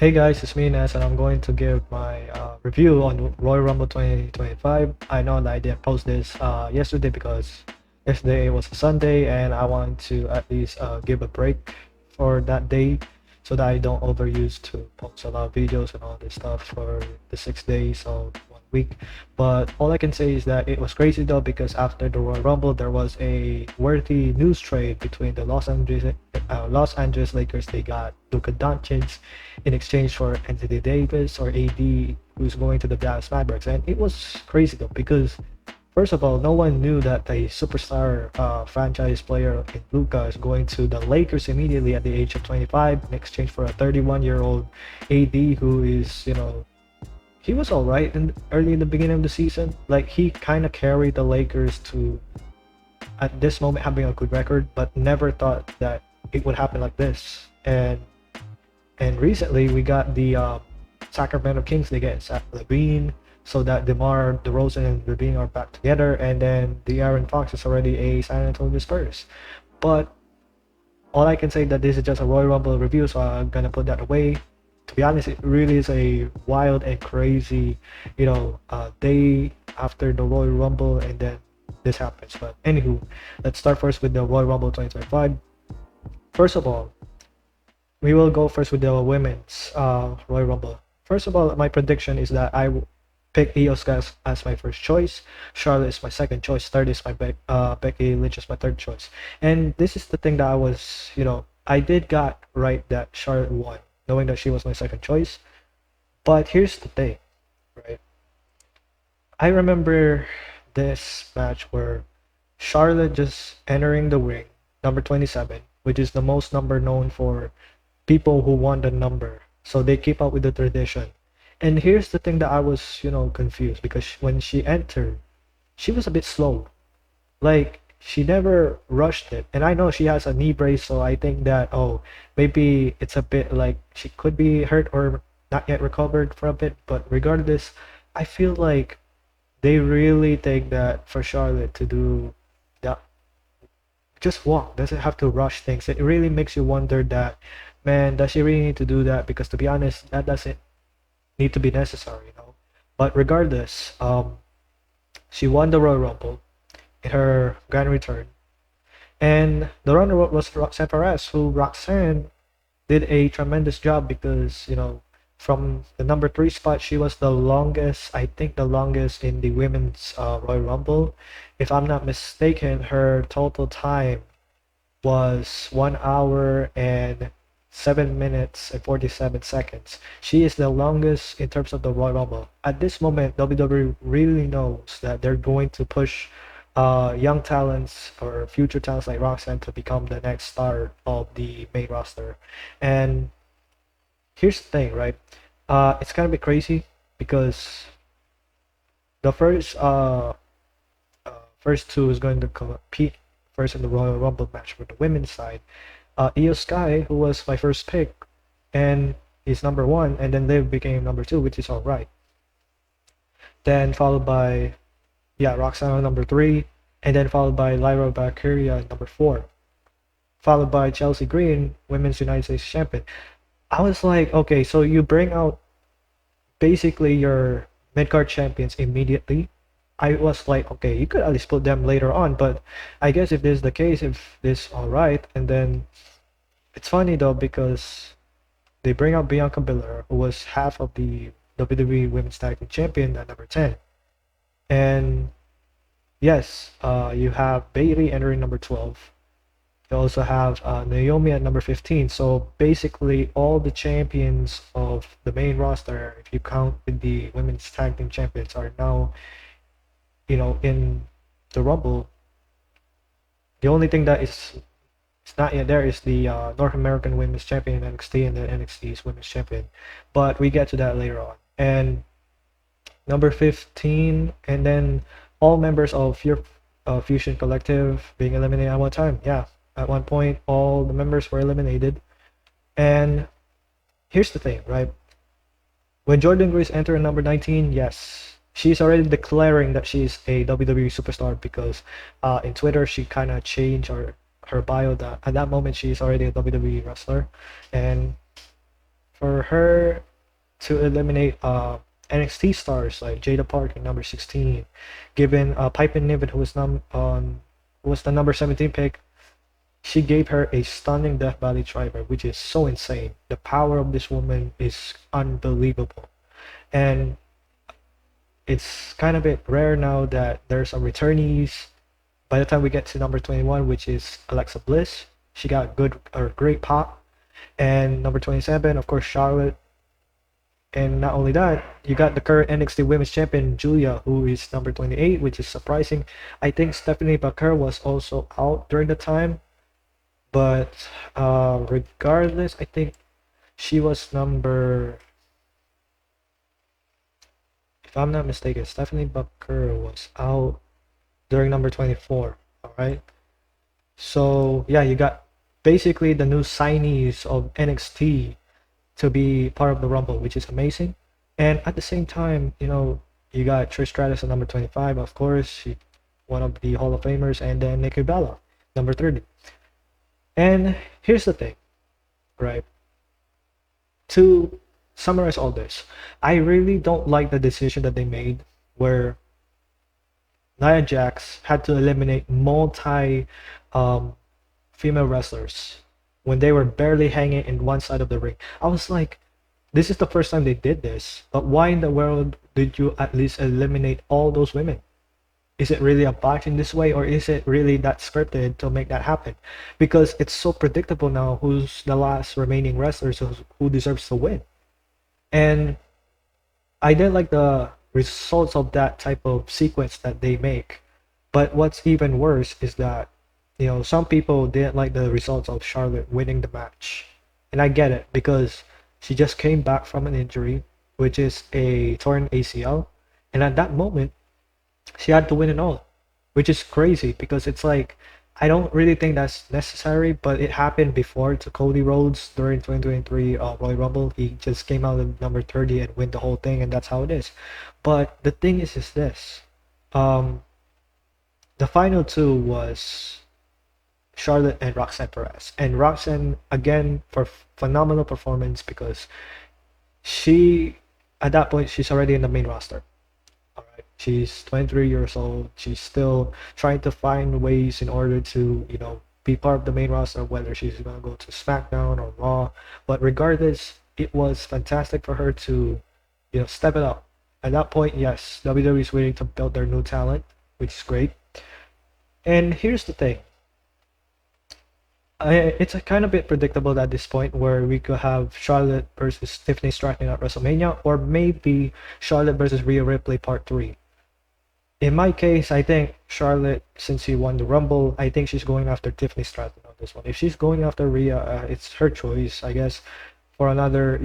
Hey guys, it's me Nes, and I'm going to give my review on Royal Rumble 2025. I know that I didn't post this yesterday because yesterday was a Sunday, and I wanted to at least give a break for that day so that I don't overuse to post a lot of videos and all this stuff for the 6 days of 1 week. But all I can say is that it was crazy though, because after the Royal Rumble there was a worthy news trade between the Los Angeles Lakers. They got Luka Doncic in exchange for Anthony Davis or AD, who's going to the Dallas Mavericks. And it was crazy though, because first of all, no one knew that a superstar franchise player in Luka is going to the Lakers immediately at the age of 25 in exchange for a 31-year-old AD who is, he was all right in early in the beginning of the season. Like, he kind of carried the Lakers to at this moment having a good record, but never thought that it would happen like this. And recently we got the Sacramento Kings. They get Zach Levine, so that DeMar DeRozan and Levine are back together, and then the Aaron Fox is already a San Antonio Spurs. But all I can say that this is just a Royal Rumble review, so I'm gonna put that away. To be honest, it really is a wild and crazy, day after the Royal Rumble, and then this happens. But anywho, let's start first with the Royal Rumble 2025. First of all, we will go first with the women's Royal Rumble. First of all, my prediction is that I will pick Io Sky as my first choice. Charlotte is my second choice. Third is my Becky Lynch is my third choice. And this is the thing that I did got right that Charlotte won, knowing that she was my second choice. But here's the thing, right? I remember this match where Charlotte just entering the ring, number 27, which is the most number known for people who want the number. So they keep up with the tradition. And here's the thing that I was, confused, because when she entered, she was a bit slow. Like, she never rushed it. And I know she has a knee brace, so I think that, oh, maybe it's a bit like she could be hurt or not yet recovered for a bit. But regardless, I feel like they really take that for Charlotte to do that. Just walk, doesn't have to rush things. It really makes you wonder that, man, does she really need to do that? Because to be honest, that doesn't need to be necessary. But regardless, she won the Royal Rumble in her grand return, and the runner-up was Roxanne Perez, who Roxanne did a tremendous job because from the number three spot, she was the longest, I think the longest in the women's Royal Rumble. If I'm not mistaken, her total time was 1 hour and 7 minutes and 47 seconds. She is the longest in terms of the Royal Rumble. At this moment, WWE really knows that they're going to push young talents or future talents like Roxanne to become the next star of the main roster. And here's the thing, right? It's gonna be crazy because the first two is going to compete first in the Royal Rumble match for the women's side. Io Sky, who was my first pick, and he's number one, and then Liv became number two, which is all right. Then followed by, yeah, Roxanne number three, and then followed by Lyra Valkyria number four, followed by Chelsea Green, Women's United States Champion. I was like, okay, so you bring out basically your mid card champions immediately. I was like, okay, you could at least put them later on, but I guess if this is the case, if this all right, and then it's funny though because they bring out Bianca Belair, who was half of the WWE Women's Tag Team Champion at number 10, and yes, you have Bayley entering number 12. You also have Naomi at number 15. So basically, all the champions of the main roster, if you count with the women's tag team champions, are now, in the Rumble. The only thing that is not yet there is the North American Women's Champion in NXT and the NXT's Women's Champion, but we get to that later on. And number 15, and then all members of your Fusion Collective being eliminated at one time. Yeah, at one point, all the members were eliminated. And here's the thing, right? When Jordan Grace entered at number 19, yes, she's already declaring that she's a WWE superstar because in Twitter she kind of changed her bio that at that moment she's already a WWE wrestler. And for for her to eliminate NXT stars like Jada Parker, number 16, given Piper Niven, who was the number 17 pick. She gave her a stunning Death Valley driver, which is so insane. The power of this woman is unbelievable, and it's kind of a bit rare now that there's some returnees. By the time we get to number 21, which is Alexa Bliss, she got good or great pop, and number 27, of course, Charlotte. And not only that, you got the current NXT Women's Champion Julia, who is number 28, which is surprising. I think Stephanie Baker was also out during the time, but regardless, I think she was number, if I'm not mistaken, Stephanie Baker was out during number 24. All right. So yeah, you got basically the new signees of NXT to be part of the Rumble, which is amazing. And at the same time, you got Trish Stratus at number 25, of course, she one of the Hall of Famers, and then Nikki Bella, number 30. And here's the thing, right? To summarize all this, I really don't like the decision that they made where Nia Jax had to eliminate multi um, female wrestlers when they were barely hanging in one side of the ring. I was like, this is the first time they did this, but why in the world did you at least eliminate all those women? Is it really a botch in this way, or is it really that scripted to make that happen? Because it's so predictable now who's the last remaining wrestlers who deserves to win. And I didn't like the results of that type of sequence that they make. But what's even worse is that, some people didn't like the results of Charlotte winning the match. And I get it because she just came back from an injury, which is a torn ACL. And at that moment, she had to win it all, which is crazy because it's like, I don't really think that's necessary, but it happened before to Cody Rhodes during 2023 Royal Rumble. He just came out at number 30 and win the whole thing, and that's how it is. But the thing is this. The final two was Charlotte and Roxanne Perez. And Roxanne, again, for phenomenal performance because at that point, she's already in the main roster. All right. She's 23 years old. She's still trying to find ways in order to, be part of the main roster, whether she's going to go to SmackDown or Raw. But regardless, it was fantastic for her to, step it up. At that point, yes, WWE is waiting to build their new talent, which is great. And here's the thing. It's a kind of bit predictable at this point where we could have Charlotte versus Tiffany Stratton at WrestleMania, or maybe Charlotte versus Rhea Ripley Part 3. In my case, I think Charlotte, since she won the Rumble, I think she's going after Tiffany Stratton on this one. If she's going after Rhea, it's her choice, I guess, for another,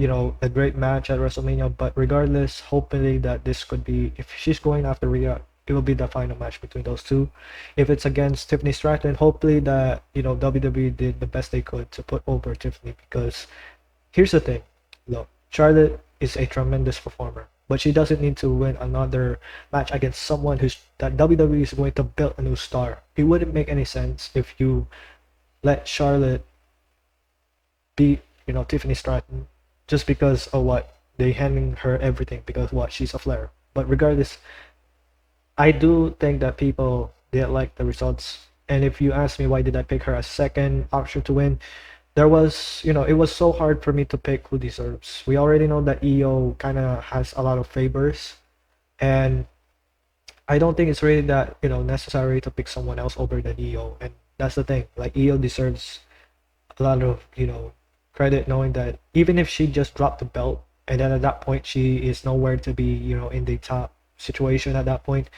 a great match at WrestleMania. But regardless, hopefully that this could be, if she's going after Rhea, it will be the final match between those two. If it's against Tiffany Stratton, hopefully that, WWE did the best they could to put over Tiffany, because here's the thing. Look, Charlotte is a tremendous performer, but she doesn't need to win another match against someone that WWE is going to build a new star. It wouldn't make any sense if you let Charlotte beat, Tiffany Stratton just because of what they handing her everything, because what, she's a Flair. But regardless, I do think that people didn't like the results. And if you ask me why did I pick her as second option to win, there was, it was so hard for me to pick who deserves. We already know that EO kind of has a lot of favors, and I don't think it's really that, necessary to pick someone else over than EO. And that's the thing. Like, EO deserves a lot of, credit, knowing that even if she just dropped the belt, and then at that point she is nowhere to be, in the top situation at that point,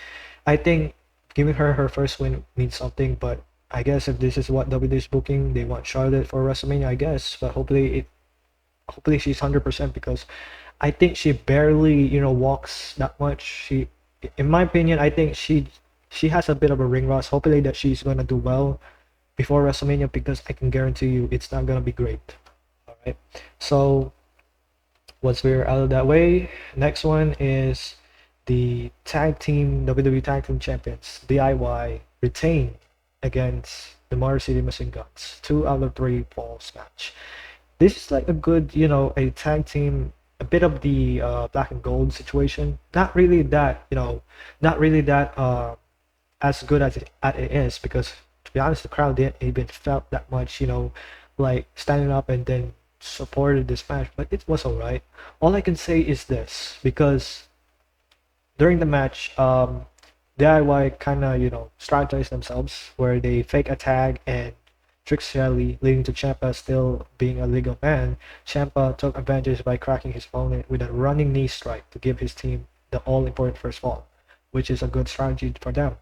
I think giving her first win means something. But I guess if this is what WWE is booking, they want Charlotte for WrestleMania, I guess. But hopefully she's 100%, because I think she barely, walks that much. In my opinion, I think she has a bit of a ring rust. Hopefully that she's gonna do well before WrestleMania, because I can guarantee you it's not gonna be great. All right. So once we're out of that way, next one is the WWE Tag Team Champions, DIY, retain against the Motor City Machine Guns. 2 out of 3 falls match. this is like a good, a tag team, a bit of the black and gold situation. Not really that, not really that as good as it is, because to be honest, the crowd didn't even felt that much, like standing up and then supported this match, but it was alright. All I can say is this, because during the match, DIY kind of, strategized themselves where they fake a tag and trick Shelly, leading to Ciampa still being a legal man. Ciampa took advantage by cracking his opponent with a running knee strike to give his team the all-important first fall, which is a good strategy for them.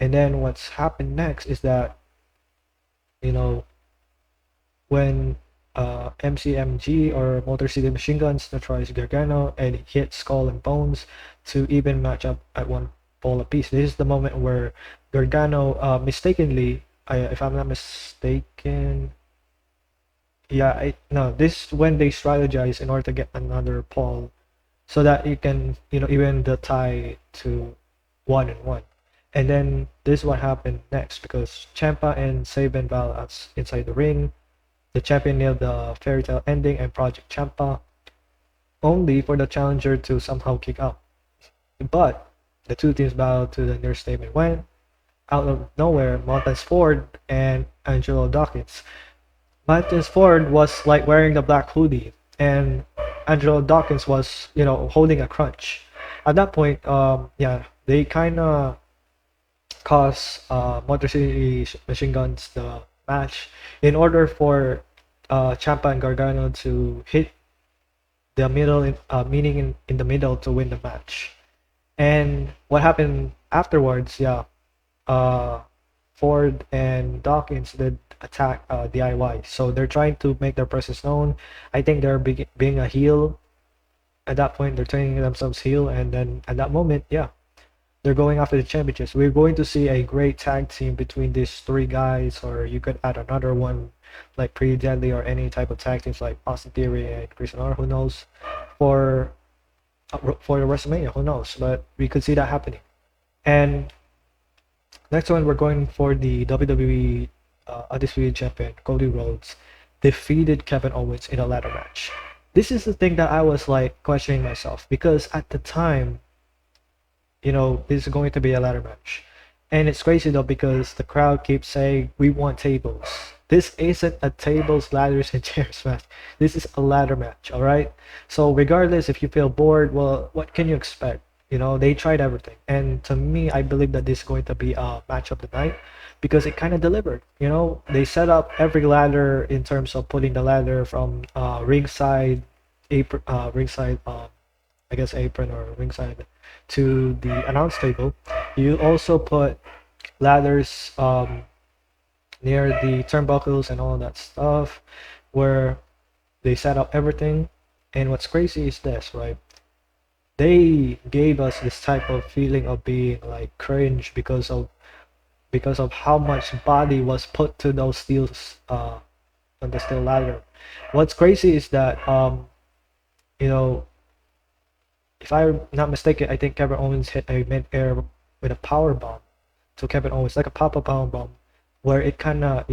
And then what's happened next is that, you know, when MCMG or Motor City Machine Guns neutralized Gargano and hit Skull and Bones to even match up at one ball apiece. This is the moment where Gargano mistakenly, if I'm not mistaken, yeah, no, this is when they strategize in order to get another Paul so that you can, even the tie to 1-1. And then this is what happened next, because Champa and Sabin Val inside the ring. The champion nailed the fairy tale ending and Project Champa, only for the challenger to somehow kick out. But the two teams bowed to the nearest statement when, out of nowhere, Montez Ford and Angelo Dawkins. Montez Ford was like wearing the black hoodie, and Angelo Dawkins was, holding a crutch. At that point, yeah, they kind of cost Motor City Machine Guns the match in order for Ciampa and Gargano to hit the middle, meaning in the middle to win the match. And what happened afterwards, yeah, uh, Ford and Dawkins did attack DIY. So they're trying to make their presence known. I think they're being a heel at that point. They're turning themselves heel, and then at that moment, yeah, they're going after the championships. We're going to see a great tag team between these three guys, or you could add another one like Pretty Deadly or any type of tag teams like Austin Theory and Chris Honor. Who knows? For for WrestleMania, who knows? But we could see that happening. And next one, we're going for the WWE Undisputed Champion Cody Rhodes defeated Kevin Owens in a ladder match. This is the thing that I was like questioning myself, because at the time, this is going to be a ladder match. And it's crazy though, because the crowd keeps saying, we want tables. This isn't a tables, ladders, and chairs match. This is a ladder match, alright? So regardless if you feel bored, well, what can you expect? They tried everything. And to me, I believe that this is going to be a match of the night, because it kind of delivered. They set up every ladder in terms of putting the ladder from ringside, apron, I guess apron or ringside, to the announce table. You also put ladders near the turnbuckles and all that stuff, where they set up everything. And what's crazy is this, right? They gave us this type of feeling of being like cringe because of how much body was put to those steels on the steel ladder. What's crazy is that you know if I'm not mistaken, I think Kevin Owens hit a mid-air with a power bomb to Kevin Owens, like a pop-up power bomb, where it kind of,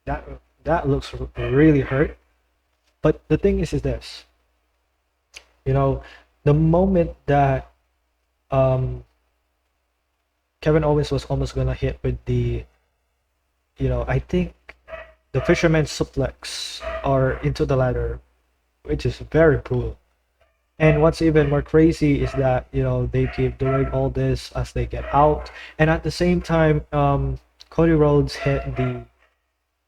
that that looks really hurt. But the thing is this, you know, the moment that um, Kevin Owens was almost gonna hit with the, I think the fisherman suplex or into the ladder, which is very brutal. And what's even more crazy is that they keep doing all this as they get out, and at the same time, Cody Rhodes hit the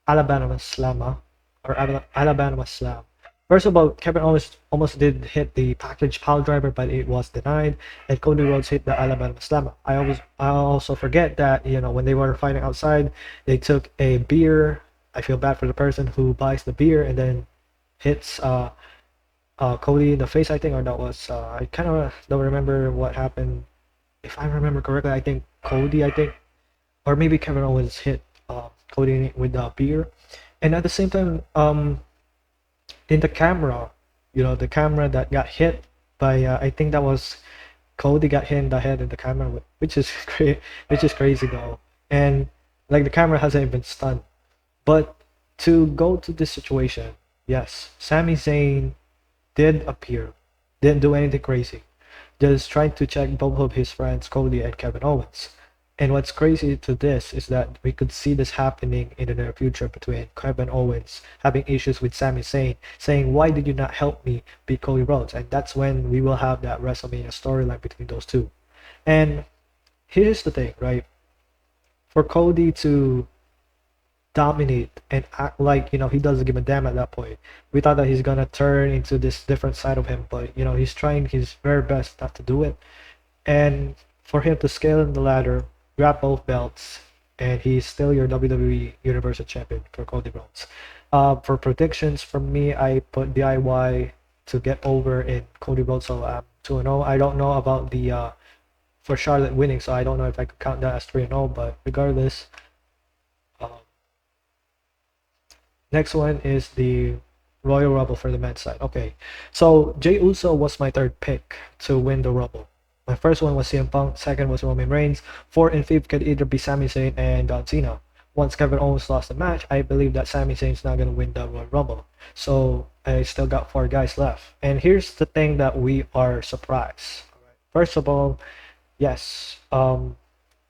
Alabama Slammer or Alabama Slam. First of all, Kevin Owens almost did hit the package pile driver, but it was denied, and Cody Rhodes hit the Alabama Slammer. I also forget that when they were fighting outside, they took a beer. I feel bad for the person who buys the beer and then hits Cody in the face, I think, or that was I kind of don't remember what happened. If I remember correctly, I think Cody, or maybe Kevin Owens hit Cody with the beer, and at the same time, in the camera, the camera that got hit by I think that was Cody got hit in the head in the camera, which is which is crazy though, and like the camera hasn't been stunned, but to go to this situation, Yes, Sami Zayn did appear, didn't do anything crazy, just trying to check both of his friends, Cody and Kevin Owens. And what's crazy to this is that we could see this happening in the near future between Kevin Owens having issues with Sami Zayn, saying, "Why did you not help me beat Cody Rhodes?" And that's when we will have that WrestleMania storyline between those two. And here's the thing, right? For Cody to dominate and act like he doesn't give a damn at that point. We thought that he's gonna turn into this different side of him, but he's trying his very best not to do it. And for him to scale in the ladder, grab both belts, and he's still your WWE Universal Champion for Cody Rhodes. For predictions from me, I put DIY to get over in Cody Rhodes, so I'm 2-0. I don't know about the for Charlotte winning, so I don't know if I could count that as 3-0, but regardless. Um, Next one is the Royal Rumble for the men's side. Okay, so Jey Uso was my third pick to win the Rumble. My first one was CM Punk, second was Roman Reigns, fourth and fifth could either be Sami Zayn and John Cena. Once Kevin Owens lost the match, I believe that Sami Zayn's not gonna win the Royal Rumble. So I still got four guys left. And here's the thing that we are surprised. First of all, yes,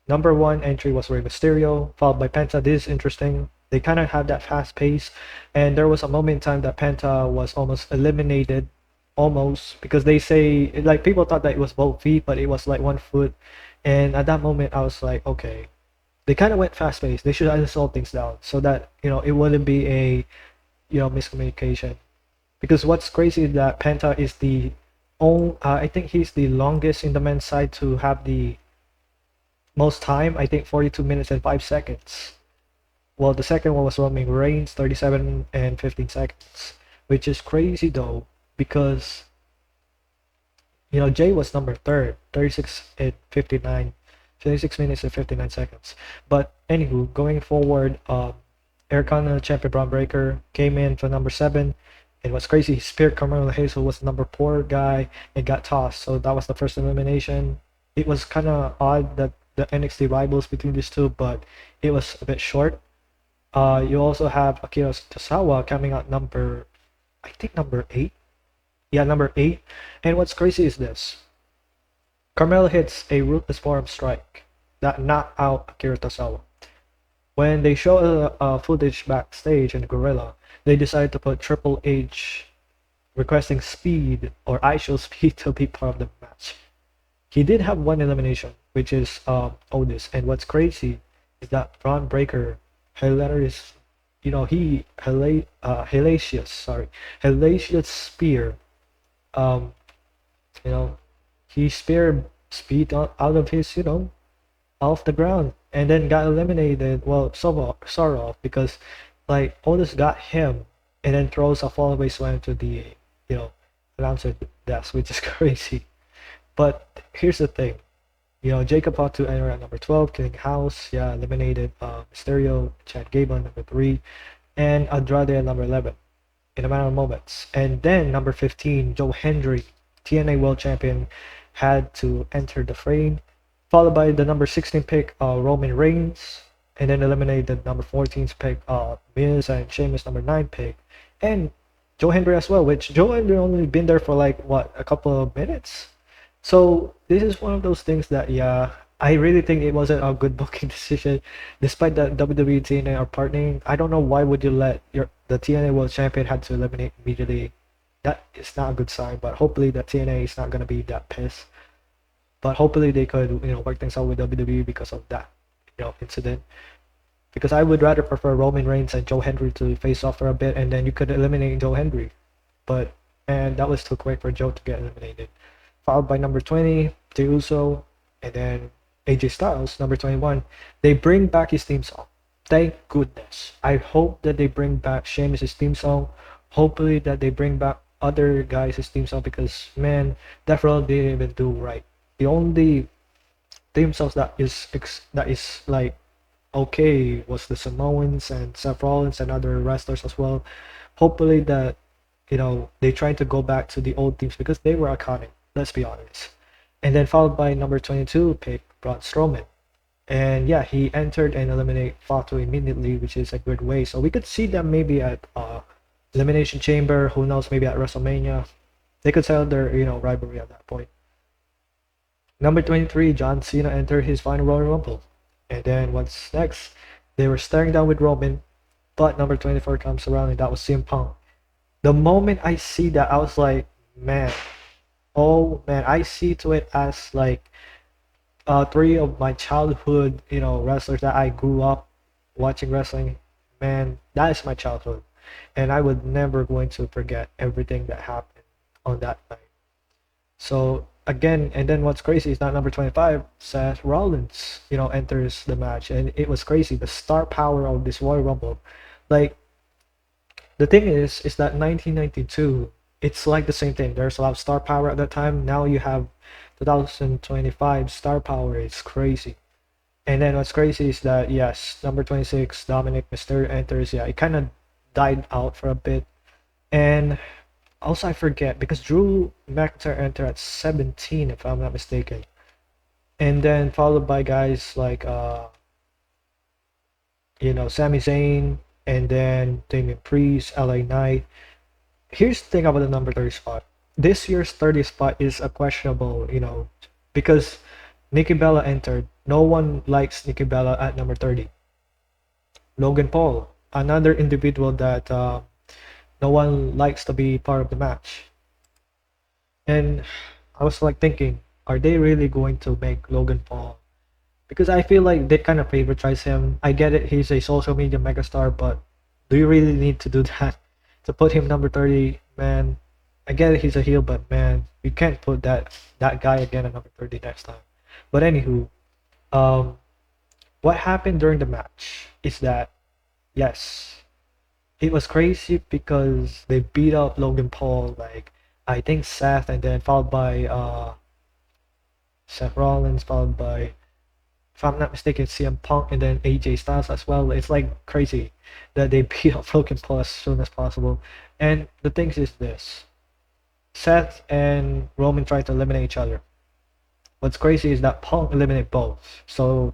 number one entry was Rey Mysterio, followed by Penta. This is interesting. They kind of had that fast pace, and there was a moment in time that Penta was almost eliminated, almost because they say like people thought that it was both feet, but it was like 1 foot. And at that moment, I was like, okay, they kind of went fast paced. They should have slowed things down so that it wouldn't be a miscommunication. Because what's crazy is that Penta is the I think he's the longest in the men's side to have the most time. I think 42 minutes and 5 seconds. Well, the second one was Roman Reigns, 37 and 15 seconds, which is crazy though, because Jay was number third, 36 and 59, 26 minutes and 59 seconds. But anywho, going forward, Eric Continental champion Braun Breaker came in for number seven, and what's crazy, Spirit Carmelo Hayes, who was the number four guy, and got tossed. So that was the first elimination. It was kind of odd that the NXT rivals between these two, but it was a bit short. You also have Akira Tozawa coming out I think number 8. Yeah, number 8. And what's crazy is this. Carmelo hits a ruthless forearm strike that knocked out Akira Tozawa. When they show footage backstage in the Gorilla, they decided to put Triple H requesting speed, or I show speed, to be part of the match. He did have one elimination, which is Otis. And what's crazy is that Braun Breaker, hilarious, hellacious spear, um, he speared speed out of his, off the ground, and then got eliminated. Well, sort of, because like Otis got him, and then throws a fallaway slam to the, announcer desk, which is crazy. But here's the thing. Jacob Fatu enter at number 12, Killing House, yeah, eliminated Mysterio, Chad Gable number 3, and Andrade at number 11 in a matter of moments. And then number 15, Joe Hendry, TNA World Champion, had to enter the frame, followed by the number 16 pick, Roman Reigns, and then eliminated the number 14 pick, Miz, and Sheamus number 9 pick, and Joe Hendry as well, which Joe Hendry only been there for like, what, a couple of minutes? So this is one of those things that, yeah, I really think it wasn't a good booking decision, despite that WWE TNA are partnering. I don't know why would you let the TNA World Champion had to eliminate immediately. That is not a good sign. But hopefully the TNA is not gonna be that pissed. But hopefully they could work things out with WWE because of that incident. Because I would rather prefer Roman Reigns and Joe Hendry to face off for a bit, and then you could eliminate Joe Hendry. And that was too quick for Joe to get eliminated. Followed by number 20, Jey Uso, and then AJ Styles, number 21. They bring back his theme song. Thank goodness. I hope that they bring back Sheamus' theme song. Hopefully that they bring back other guys' theme song, because, man, that role didn't even do right. The only theme songs that is like okay was the Samoans and Seth Rollins and other wrestlers as well. Hopefully that they try to go back to the old themes, because they were iconic. Let's be honest. And then followed by number 22 pick, Braun Strowman. And yeah, he entered and eliminated Fatu immediately, which is a good way. So we could see them maybe at Elimination Chamber, who knows, maybe at WrestleMania. They could settle their, rivalry at that point. Number 23, John Cena entered his final Royal Rumble. And then what's next? They were staring down with Roman, but number 24 comes around and that was CM Punk. The moment I see that, I was like, man, oh man, I see to it as like three of my childhood, wrestlers that I grew up watching wrestling. Man, that is my childhood. And I would never going to forget everything that happened on that night. So again, and then what's crazy is that number 25, Seth Rollins, enters the match, and it was crazy. The star power of this Royal Rumble, like the thing is that 1992, it's like the same thing. There's a lot of star power at that time. Now you have 2025 star power. It's crazy. And then what's crazy is that yes, number 26, Dominic Mysterio enters. Yeah, it kind of died out for a bit, and also, I forget because Drew McIntyre entered at 17, if I'm not mistaken, and then followed by guys like Sami Zayn, and then Damian Priest, LA Knight. Here's the thing about the number 30 spot. This year's 30 spot is a questionable, because Nikki Bella entered. No one likes Nikki Bella at number 30. Logan Paul, another individual that no one likes to be part of the match. And I was like thinking, are they really going to make Logan Paul? Because I feel like they kind of favoritize him. I get it, he's a social media megastar, but do you really need to do that? To put him number 30, man. I get it, he's a heel, but man, you can't put that guy again at number 30 next time. But anywho, um, what happened during the match is that, yes, it was crazy because they beat up Logan Paul, like I think Seth, and then followed by Seth Rollins, followed by, if I'm not mistaken, CM Punk, and then AJ Styles as well. It's like crazy that they beat up Logan Paul as soon as possible. And the thing is this: Seth and Roman try to eliminate each other. What's crazy is that Punk eliminated both. So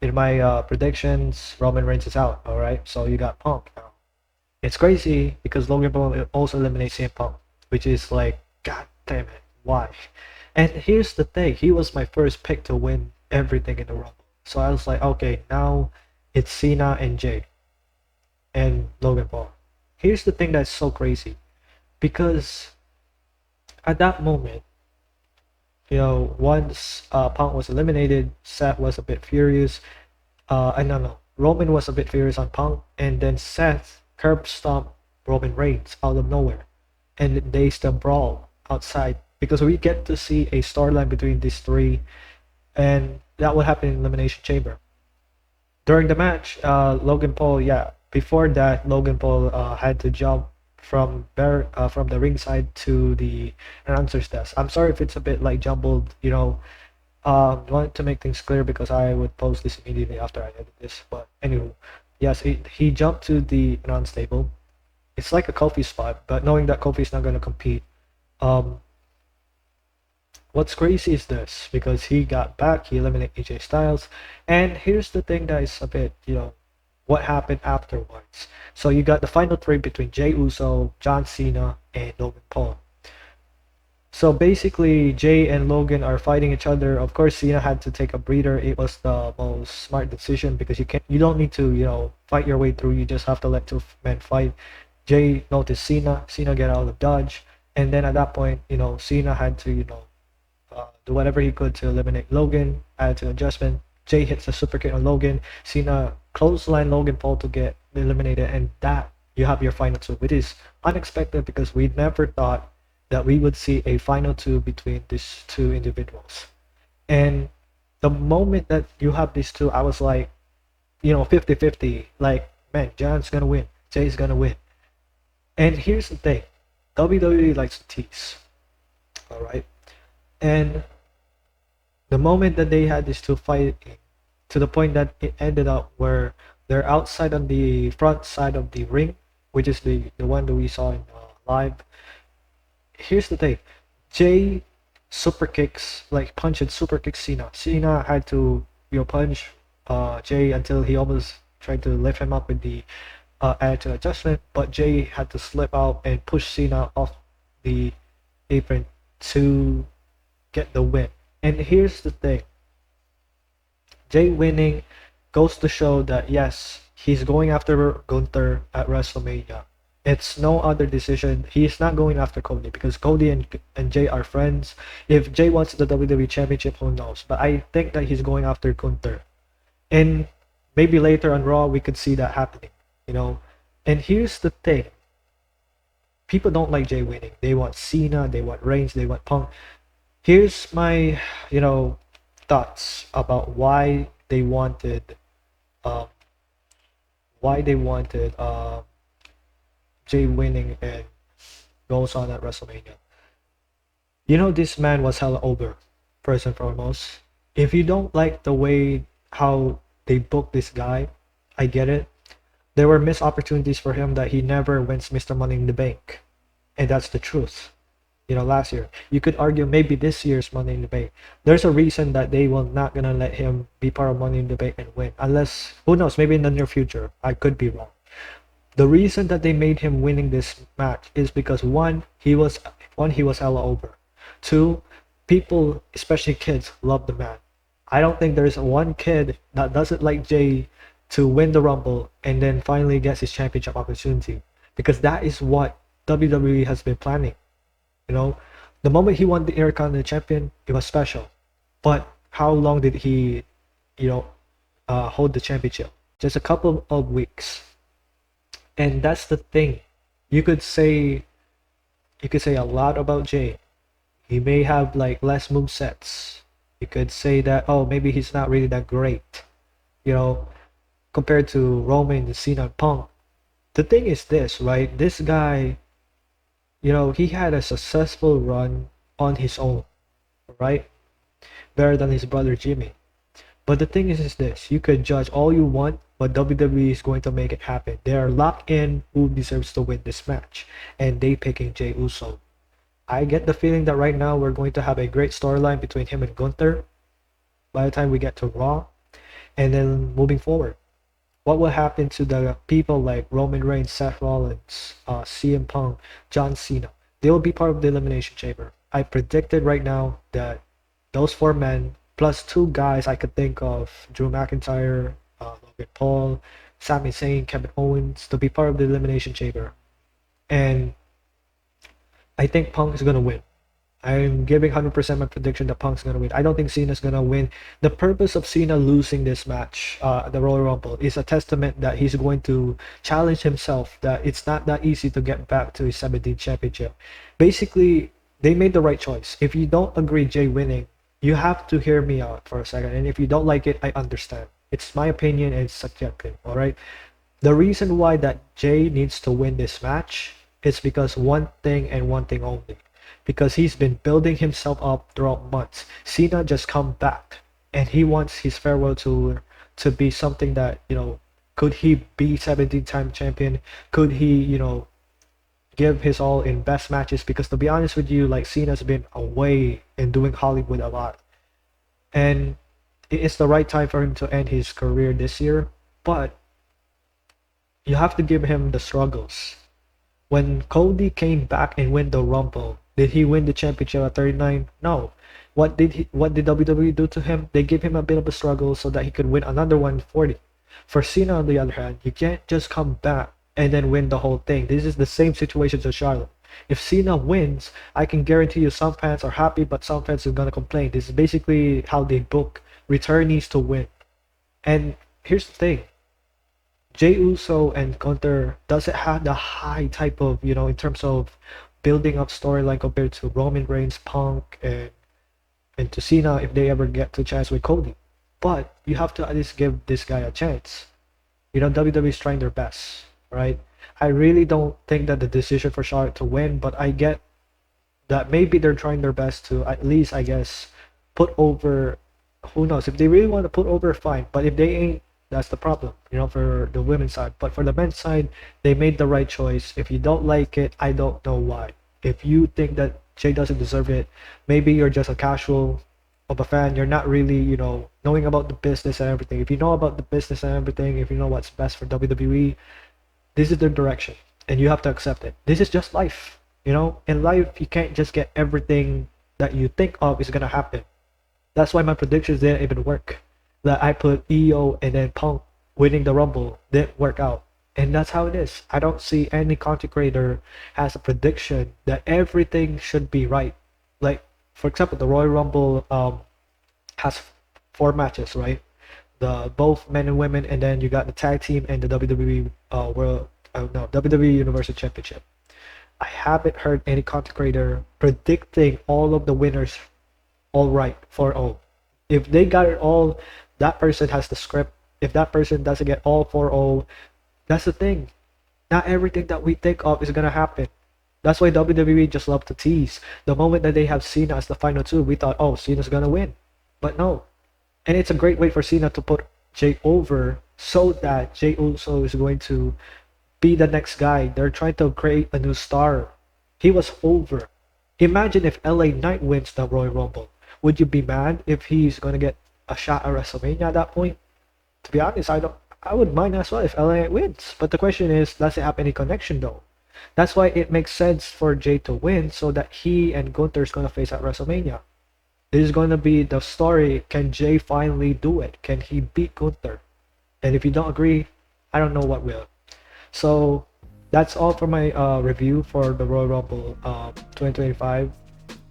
in my predictions, Roman Reigns is out. All right, so you got Punk now. It's crazy because Logan Paul also eliminates CM Punk, which is like, god damn it, why? And here's the thing, he was my first pick to win everything in the Rumble. So I was like, okay, now it's Cena and Jay and Logan Paul. Here's the thing that's so crazy, because at that moment, once Punk was eliminated, Seth was a bit furious. No, Roman was a bit furious on Punk, and then Seth curb stomped Roman Reigns out of nowhere, and they still brawl outside because we get to see a storyline between these three, and that would happen in Elimination Chamber. During the match, Logan Paul, yeah, before that, Logan Paul had to jump from the ringside to the announcer's desk. I'm sorry if it's a bit like jumbled, wanted to make things clear because I would post this immediately after I edit this. But anyway, yes, he jumped to the announce table. It's like a Kofi spot, but knowing that Kofi's not gonna compete, um, what's crazy is this because he got back, he eliminated AJ Styles, and here's the thing that is a bit, what happened afterwards. So you got the final three between Jey Uso, John Cena, and Logan Paul. So basically, Jay and Logan are fighting each other. Of course, Cena had to take a breather. It was the most smart decision because you don't need to, fight your way through. You just have to let two men fight. Jay noticed Cena. Cena get out of dodge, and then at that point, Cena had to, do whatever he could to eliminate Logan. Add to adjustment. Jay hits a super kick on Logan. Cena clothesline Logan Paul to get eliminated, and that you have your final two, which is unexpected because we never thought that we would see a final two between these two individuals. And the moment that you have these two, I was like, 50-50. Like, man, John's gonna win. Jay's gonna win. And here's the thing. WWE likes to tease. Alright? And the moment that they had these two fighting, to the point that it ended up where they're outside on the front side of the ring, which is the one that we saw in live. Here's the thing, Jay super kicks, like punch and super kicks Cena. Cena had to punch Jay until he almost tried to lift him up with the attitude adjustment, but Jay had to slip out and push Cena off the apron to get the win. And here's the thing, Jay winning goes to show that yes, he's going after Gunther at WrestleMania. It's no other decision. He's not going after Cody because Cody and Jay are friends. If Jay wants the WWE Championship, who knows? But I think that he's going after Gunther. And maybe later on Raw, we could see that happening, you know? And here's the thing, people don't like Jay winning. They want Cena, they want Reigns, they want Punk. Here's my, you know, thoughts about um, why they wanted Jay winning and goes on at WrestleMania. You know, this man was hella over, first and foremost. If you don't like the way how they booked this guy, I get it. There were missed opportunities for him that he never wins Mr. Money in the Bank. And that's the truth. You know, last year. You could argue maybe this year's Money in the Bank. There's a reason that they will not gonna let him be part of Money in the Bank and win. Unless, who knows, maybe in the near future. I could be wrong. The reason that they made him winning this match is because he was hella over. Two, people, especially kids, love the man. I don't think there's one kid that doesn't like Jay to win the Rumble and then finally gets his championship opportunity. Because that is what WWE has been planning. You know, the moment he won the Intercontinental Champion, it was special. But how long did he, you know, hold the championship? Just a couple of weeks. And that's the thing. You could say you could say a lot about Jay. He may have like less move sets. You could say that oh maybe he's not really that great, you know, compared to Roman, Cena, and Punk. The thing is this, right? This guy, you know, he had a successful run on his own, right? Better than his brother Jimmy. But the thing is this, you could judge all you want, but WWE is going to make it happen. They are locked in who deserves to win this match, and they picking Jey Uso. I get the feeling that right now we're going to have a great storyline between him and Gunther by the time we get to Raw, and then moving forward. What will happen to the people like Roman Reigns, Seth Rollins, CM Punk, John Cena? They will be part of the Elimination Chamber. I predicted right now that those four men, plus two guys I could think of, Drew McIntyre, Logan Paul, Sami Zayn, Kevin Owens, to be part of the Elimination Chamber. And I think Punk is going to win. I'm giving 100% my prediction that Punk's gonna win. I don't think Cena's gonna win. The purpose of Cena losing this match, the Royal Rumble, is a testament that he's going to challenge himself. That it's not that easy to get back to his 17th championship. Basically, they made the right choice. If you don't agree Jay winning, you have to hear me out for a second. And if you don't like it, I understand. It's my opinion and it's subjective. All right. The reason why that Jay needs to win this match is because one thing and one thing only, because he's been building himself up throughout months. Cena just come back and he wants his farewell tour to be something that, you know, could he be 17-time champion? Could he, you know, give his all in best matches? Because to be honest with you, like Cena's been away and doing Hollywood a lot. And it's the right time for him to end his career this year. But you have to give him the struggles. When Cody came back and win the Rumble, did he win the championship at 39? No. What did WWE do to him? They gave him a bit of a struggle so that he could win another one 40. For Cena on the other hand, you can't just come back and then win the whole thing. This is the same situation to Charlotte. If Cena wins, I can guarantee you some fans are happy, but some fans are gonna complain. This is basically how they book returnees to win. And here's the thing. Jey Uso and Gunther doesn't have the high type of, you know, in terms of building up storyline compared to Roman Reigns, Punk, and to Cena if they ever get to chance with Cody. But you have to at least give this guy a chance. You know, WWE is trying their best, right? I really don't think that the decision for Charlotte to win, but I get that maybe they're trying their best to at least, I guess, put over. Who knows? If they really want to put over, fine. But if they ain't, that's the problem, you know, for the women's side. But for the men's side, they made the right choice. If you don't like it, I don't know why. If you think that Jay doesn't deserve it, maybe you're just a casual of a fan. You're not really, you know, knowing about the business and everything. If you know about the business and everything, if you know what's best for WWE, This is the direction, and you have to accept it. This is just life. You know, in life, you can't just get everything that you think of is gonna happen. That's why my predictions didn't even work. That I put EO and then Punk winning the Rumble didn't work out. And that's how it is. I don't see any content creator has a prediction that everything should be right. Like, for example, the Royal Rumble has 4 matches, right? The both men and women, and then you got the tag team and the WWE WWE Universal Championship. I haven't heard any content creator predicting all of the winners all right for all. If they got it all, that person has the script. If that person doesn't get all 4-0, that's the thing. Not everything that we think of is gonna happen. That's why WWE just love to tease. The moment that they have Cena as the final two, we thought, oh, Cena's gonna win. But no. And it's a great way for Cena to put Jay over so that Jay Uso is going to be the next guy. They're trying to create a new star. He was over. Imagine if LA Knight wins the Royal Rumble. Would you be mad if he's gonna get a shot at WrestleMania at that point? To be honest, I would mind as well if LA Knight wins. But the question is, does it have any connection though? That's why it makes sense for Jay to win so that he and Gunther is gonna face at WrestleMania. This is gonna be the story. Can Jay finally do it? Can he beat Gunther? And if you don't agree, I don't know what will. So that's all for my review for the Royal Rumble 2025.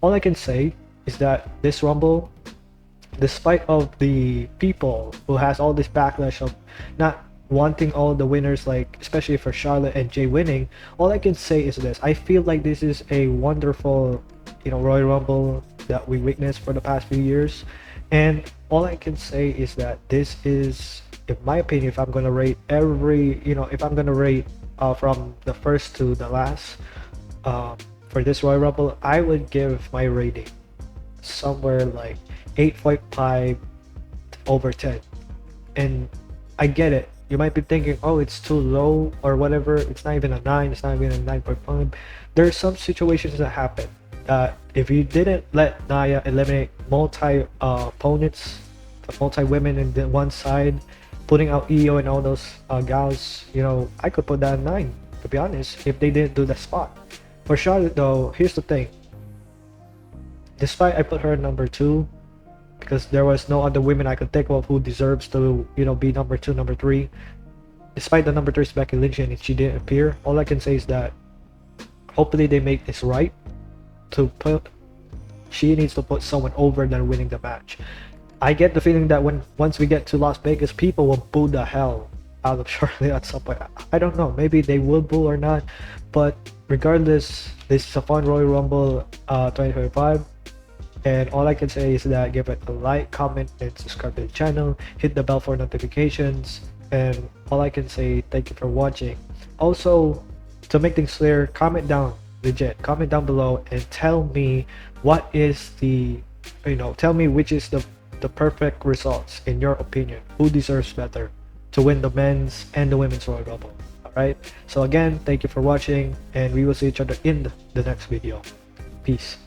All I can say is that this Rumble, despite of the people who has all this backlash of not wanting all the winners, like especially for Charlotte and Jay winning, all I can say is this: I feel like this is a wonderful, Royal Rumble that we witnessed for the past few years, and all I can say is that this is, in my opinion, if I'm gonna rate if I'm gonna rate from the first to the last for this Royal Rumble, I would give my rating somewhere like 8.5 over 10. And I get it. You might be thinking, oh, it's too low or whatever. It's not even a 9. It's not even a 9.5. There are some situations that happen that if you didn't let Nia eliminate multi opponents, multi women in the one side, putting out EO and all those gals, I could put that at 9, to be honest, if they didn't do that spot. For Charlotte though, here's the thing. Despite I put her number 2, because there was no other women I could think of who deserves to, be number 2, number 3. Despite the number 3 is Becky Lynch and she didn't appear, all I can say is that hopefully they make this right. She needs to put someone over than winning the match. I get the feeling that once we get to Las Vegas, people will boo the hell out of Charlotte at some point. I don't know, maybe they will boo or not, but regardless, this is a fun Royal Rumble 2025. And all I can say is that give it a like, comment, and subscribe to the channel. Hit the bell for notifications. And all I can say, thank you for watching. Also, to make things clear, comment down below and tell me what is the, tell me which is the perfect results in your opinion. Who deserves better to win the men's and the women's Royal Rumble? Alright, so again, thank you for watching, and we will see each other in the next video. Peace.